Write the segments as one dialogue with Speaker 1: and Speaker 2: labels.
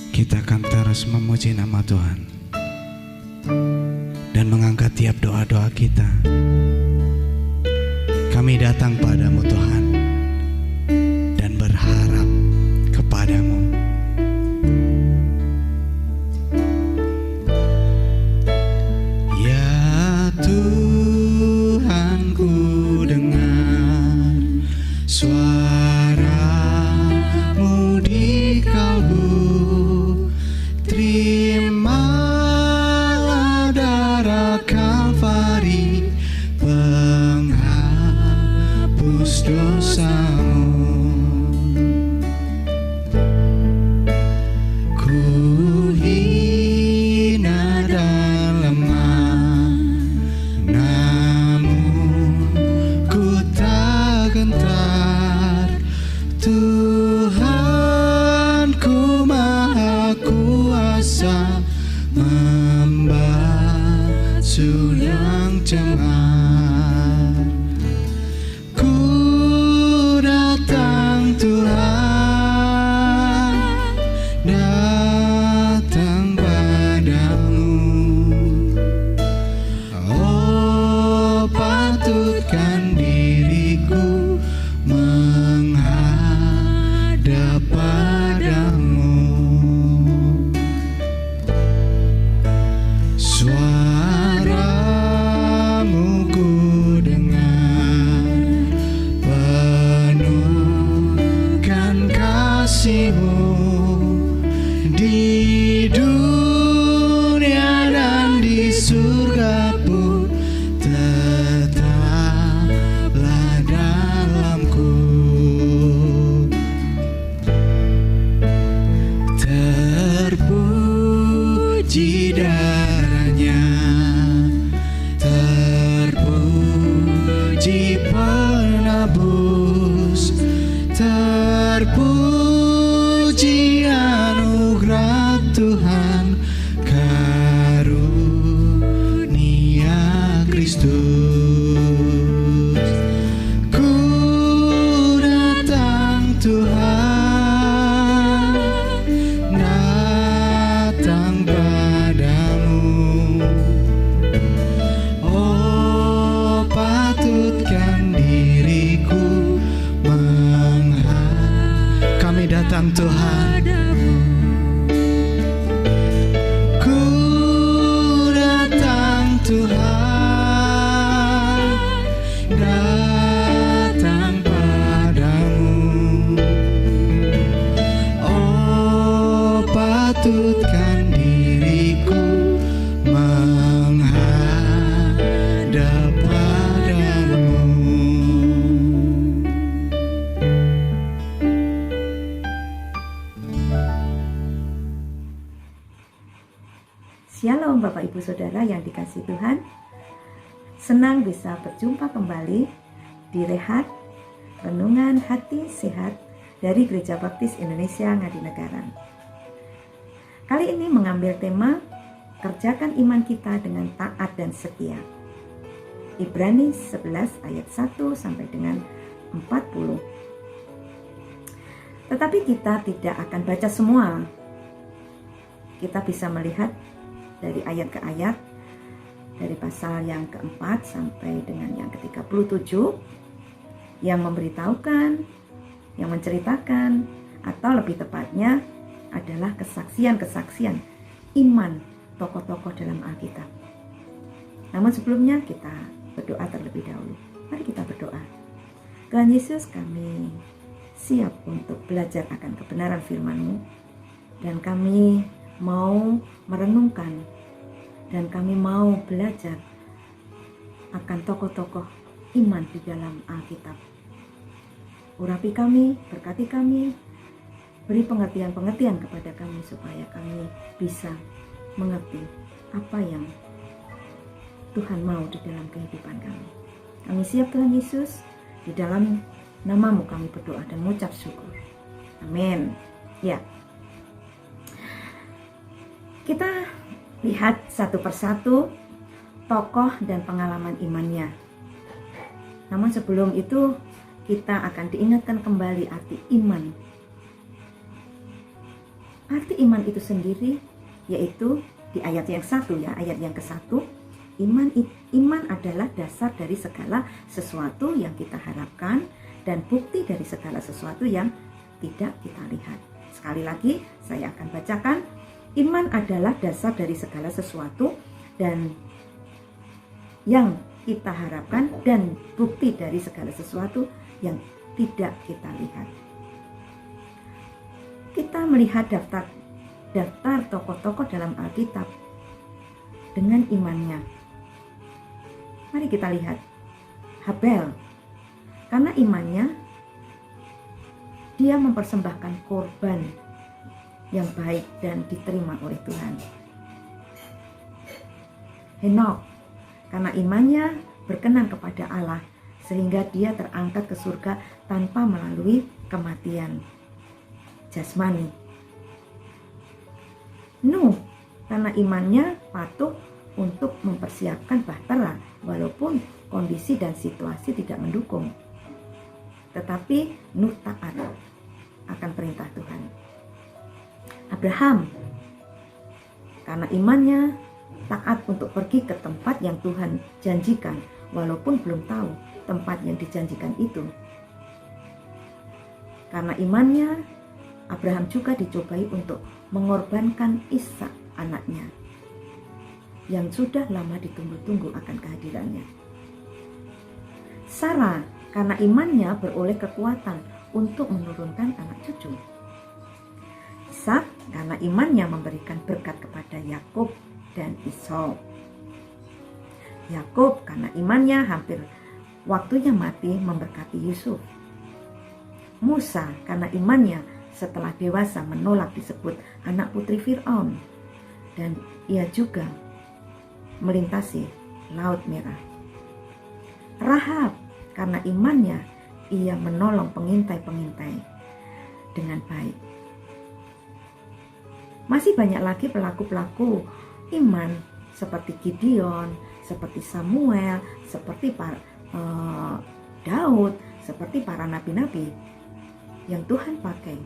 Speaker 1: Kita akan terus memuji nama Tuhan dan mengangkat tiap doa-doa kita. Kami datang padamu Tuhan dan berharap kepadamu. Ya Tuhan, ku dengar suara-Mu di kalbu. Terimalah darah Kalvari, penghapus dosamu. Ku hina dan lemah, namun ku tak gentar. Tuhanku Maha Kuasa, membasuh yang cemar. Ku datang Tuhan, datang padamu. Oh, patutkan diriku menghadap padamu. Suara-Mu ku dengar, penuhkan kasih-Mu di dunia dan di surga pun, tetaplah dalamku. Terpuji darahnya, terpuji penebus, terpuji anugerah Tuhan, karunia Kristus. Ku datang Tuhan, datang padamu. Oh, patutkan diriku kami datang Tuhan. Ku datang Tuhan, datang padamu. Oh, patutkan diriku menghadap padamu.
Speaker 2: Shalom Bapak Ibu Saudara yang dikasihi Tuhan. Senang bisa berjumpa kembali di Rehat Renungan Hati Sehat dari Gereja Baptis Indonesia Ngadinegara. Kali ini mengambil tema kerjakan iman kita dengan taat dan setia. Ibrani 11 ayat 1 sampai dengan 40. Tetapi kita tidak akan baca semua. Kita bisa melihat dari ayat ke ayat, dari pasal yang keempat sampai dengan yang ke-37, yang memberitahukan, yang menceritakan, atau lebih tepatnya adalah kesaksian-kesaksian iman tokoh-tokoh dalam Alkitab. Namun sebelumnya kita berdoa terlebih dahulu. Mari kita berdoa. Tuhan Yesus, kami siap untuk belajar akan kebenaran firman-Mu, dan kami mau merenungkan dan kami mau belajar akan tokoh-tokoh iman di dalam Alkitab. Urapi kami, berkati kami, beri pengertian-pengertian kepada kami supaya kami bisa mengerti apa yang Tuhan mau di dalam kehidupan kami. Kami siap Tuhan Yesus, di dalam nama-Mu kami berdoa dan mengucap syukur. Amin. Ya. Kita lihat satu persatu tokoh dan pengalaman imannya. Namun sebelum itu kita akan diingatkan kembali arti iman. Arti iman itu sendiri yaitu di ayat yang 1 ya, ayat yang ke-1, iman adalah dasar dari segala sesuatu yang kita harapkan dan bukti dari segala sesuatu yang tidak kita lihat. Sekali lagi saya akan bacakan, iman adalah dasar dari segala sesuatu dan yang kita harapkan dan bukti dari segala sesuatu yang tidak kita lihat. Kita melihat daftar tokoh-tokoh dalam Alkitab dengan imannya. Mari kita lihat Habel. Karena imannya dia mempersembahkan korban yang baik dan diterima oleh Tuhan. Henok, karena imannya berkenan kepada Allah sehingga dia terangkat ke surga tanpa melalui kematian jasmani. Nuh, karena imannya patuh untuk mempersiapkan bahtera walaupun kondisi dan situasi tidak mendukung. Tetapi Nuh taat akan perintah Tuhan. Abraham, karena imannya taat untuk pergi ke tempat yang Tuhan janjikan walaupun belum tahu tempat yang dijanjikan itu. Karena imannya, Abraham juga dicobai untuk mengorbankan Ishak anaknya yang sudah lama ditunggu-tunggu akan kehadirannya. Sarah, karena imannya beroleh kekuatan untuk menurunkan anak cucu. Ishak, karena imannya memberikan berkat kepada Yakub dan Esau. Yakub, karena imannya hampir waktunya mati memberkati Yusuf. Musa, karena imannya setelah dewasa menolak disebut anak putri Fir'aun, dan ia juga melintasi Laut Merah. Rahab, karena imannya ia menolong pengintai-pengintai dengan baik. Masih banyak lagi pelaku-pelaku iman seperti Gideon, seperti Samuel, seperti Daud, seperti para nabi-nabi yang Tuhan pakai.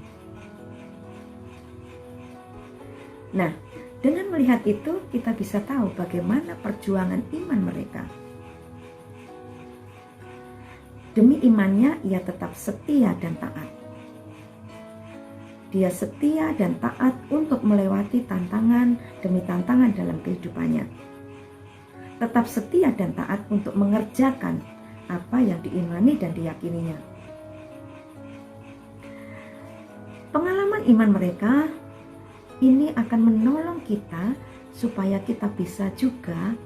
Speaker 2: Nah, dengan melihat itu kita bisa tahu bagaimana perjuangan iman mereka. Demi imannya ia tetap setia dan taat. Dia setia dan taat untuk melewati tantangan demi tantangan dalam kehidupannya. Tetap setia dan taat untuk mengerjakan apa yang diimani dan diyakininya. Pengalaman iman mereka ini akan menolong kita supaya kita bisa juga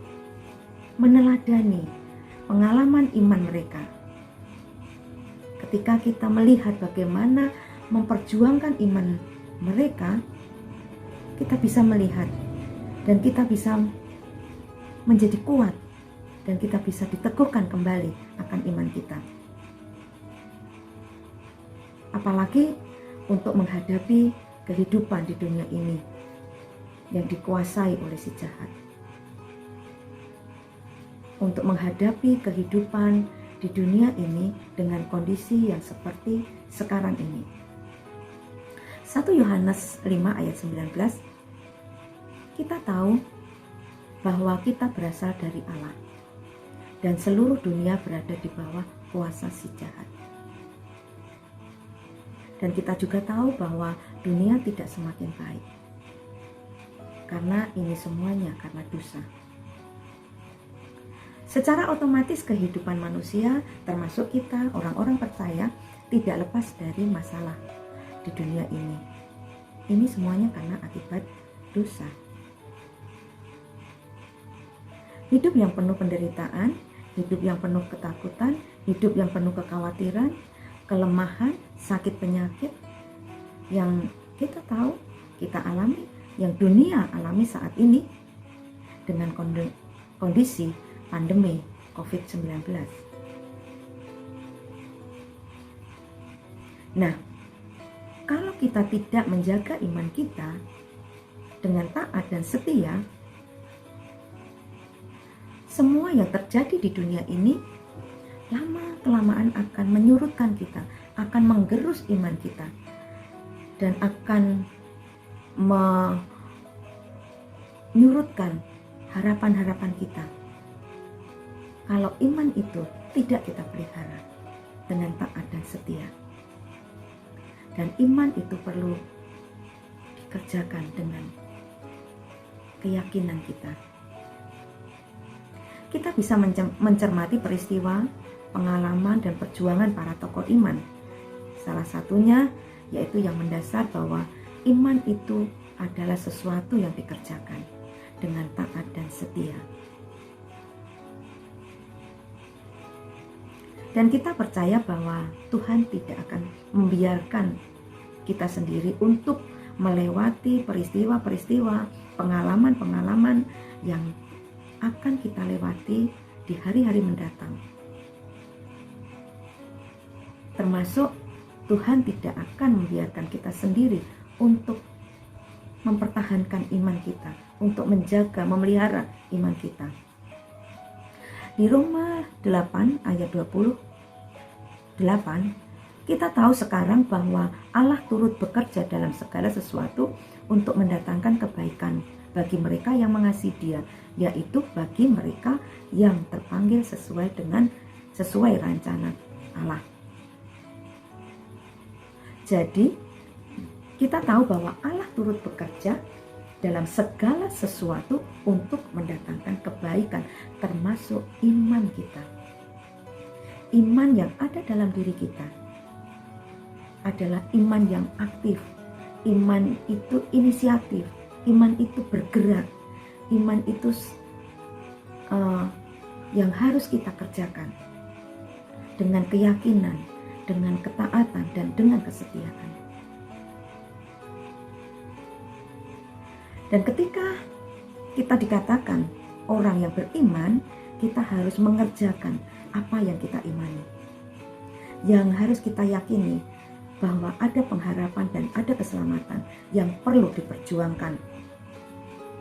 Speaker 2: meneladani pengalaman iman mereka. Ketika kita melihat bagaimana memperjuangkan iman mereka, kita bisa melihat dan kita bisa menjadi kuat dan kita bisa diteguhkan kembali akan iman kita. Apalagi untuk menghadapi kehidupan di dunia ini yang dikuasai oleh si jahat. Untuk menghadapi kehidupan di dunia ini dengan kondisi yang seperti sekarang ini. 1 Yohanes 5 ayat 19, kita tahu bahwa kita berasal dari Allah dan seluruh dunia berada di bawah kuasa si jahat. Dan kita juga tahu bahwa dunia tidak semakin baik. Karena ini semuanya karena dosa. Secara otomatis kehidupan manusia, termasuk kita, orang-orang percaya, tidak lepas dari masalah di dunia ini. Ini semuanya karena akibat dosa. Hidup yang penuh penderitaan, hidup yang penuh ketakutan, hidup yang penuh kekhawatiran, kelemahan, sakit penyakit yang kita tahu, kita alami, yang dunia alami saat ini dengan kondisi pandemi COVID-19. Nah, kalau kita tidak menjaga iman kita dengan taat dan setia, semua yang terjadi di dunia ini lama-kelamaan akan menyurutkan kita, akan menggerus iman kita, dan akan menyurutkan harapan-harapan kita. Kalau iman itu tidak kita pelihara dengan taat dan setia. Dan iman itu perlu dikerjakan dengan keyakinan kita. Kita bisa mencermati peristiwa, pengalaman, dan perjuangan para tokoh iman. Salah satunya yaitu yang mendasar bahwa iman itu adalah sesuatu yang dikerjakan dengan taat dan setia. Dan kita percaya bahwa Tuhan tidak akan membiarkan kita sendiri untuk melewati peristiwa-peristiwa, pengalaman-pengalaman yang akan kita lewati di hari-hari mendatang. Termasuk Tuhan tidak akan membiarkan kita sendiri untuk mempertahankan iman kita, untuk menjaga, memelihara iman kita. Di Roma 8 ayat 28, kita tahu sekarang bahwa Allah turut bekerja dalam segala sesuatu untuk mendatangkan kebaikan bagi mereka yang mengasihi Dia, yaitu bagi mereka yang terpanggil sesuai rencana Allah. Jadi, kita tahu bahwa Allah turut bekerja dalam segala sesuatu untuk mendatangkan kebaikan, termasuk iman kita. Iman yang ada dalam diri kita adalah iman yang aktif. Iman itu inisiatif, iman itu bergerak, iman itu yang harus kita kerjakan dengan keyakinan, dengan ketaatan, dan dengan kesetiaan. Dan ketika kita dikatakan orang yang beriman, kita harus mengerjakan apa yang kita imani. Yang harus kita yakini bahwa ada pengharapan dan ada keselamatan yang perlu diperjuangkan.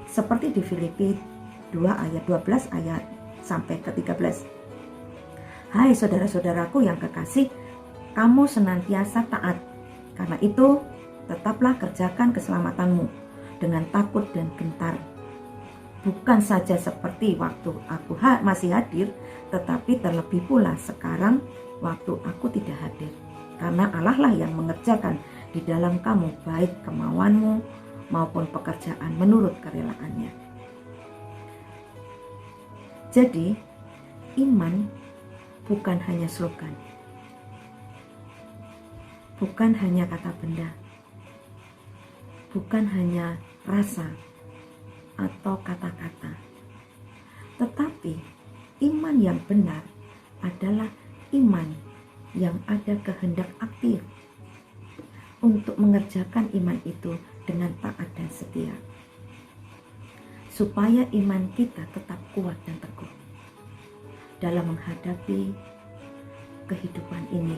Speaker 2: Seperti di Filipi 2 ayat 12 ayat sampai ke 13. Hai saudara-saudaraku yang kekasih, kamu senantiasa taat. Karena itu, tetaplah kerjakan keselamatanmu dengan takut dan gentar. Bukan saja seperti waktu aku masih hadir, tetapi terlebih pula sekarang waktu aku tidak hadir. Karena Allah lah yang mengerjakan di dalam kamu baik kemauanmu maupun pekerjaan menurut kerelaannya. Jadi, iman bukan hanya slogan, bukan hanya kata benda, bukan hanya rasa atau kata-kata, tetapi iman yang benar adalah iman yang ada kehendak aktif untuk mengerjakan iman itu dengan taat dan setia, supaya iman kita tetap kuat dan teguh dalam menghadapi kehidupan ini.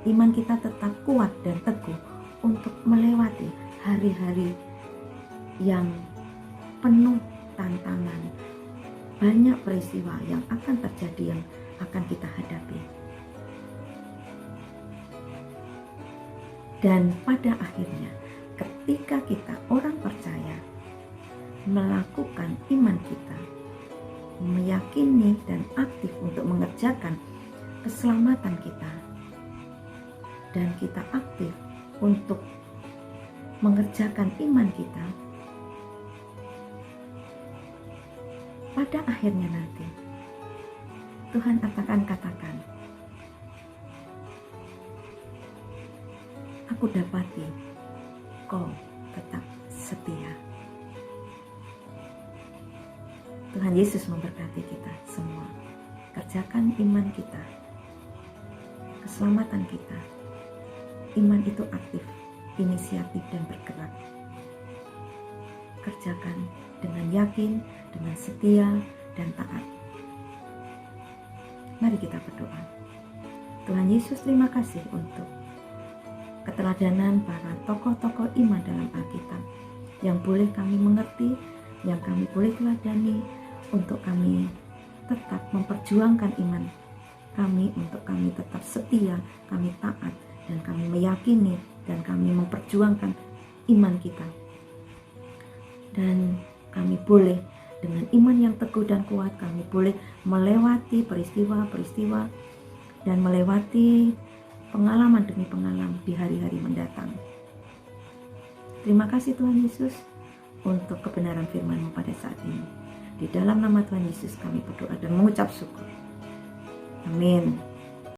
Speaker 2: Iman kita tetap kuat dan teguh untuk melewati hari-hari yang penuh tantangan, banyak peristiwa yang akan terjadi, yang akan kita hadapi. Dan pada akhirnya, ketika kita orang percaya melakukan iman kita, meyakini dan aktif untuk mengerjakan keselamatan kita, dan kita aktif untuk mengerjakan iman kita, pada akhirnya nanti Tuhan akan katakan, aku dapati kau tetap setia. Tuhan Yesus memberkati kita semua. Kerjakan iman kita, keselamatan kita. Iman itu aktif, inisiatif, dan bergerak. Kerjakan dengan yakin, dengan setia, dan taat. Mari kita berdoa. Tuhan Yesus, terima kasih untuk keteladanan para tokoh-tokoh iman dalam Alkitab yang boleh kami mengerti, yang kami boleh teladani untuk kami tetap memperjuangkan iman kami untuk kami tetap setia, kami taat, dan kami meyakini dan kami memperjuangkan iman kita. Dan kami boleh dengan iman yang teguh dan kuat, kami boleh melewati peristiwa-peristiwa dan melewati pengalaman demi pengalaman di hari-hari mendatang. Terima kasih Tuhan Yesus untuk kebenaran firman-Mu pada saat ini. Di dalam nama Tuhan Yesus kami berdoa dan mengucap syukur. Amin.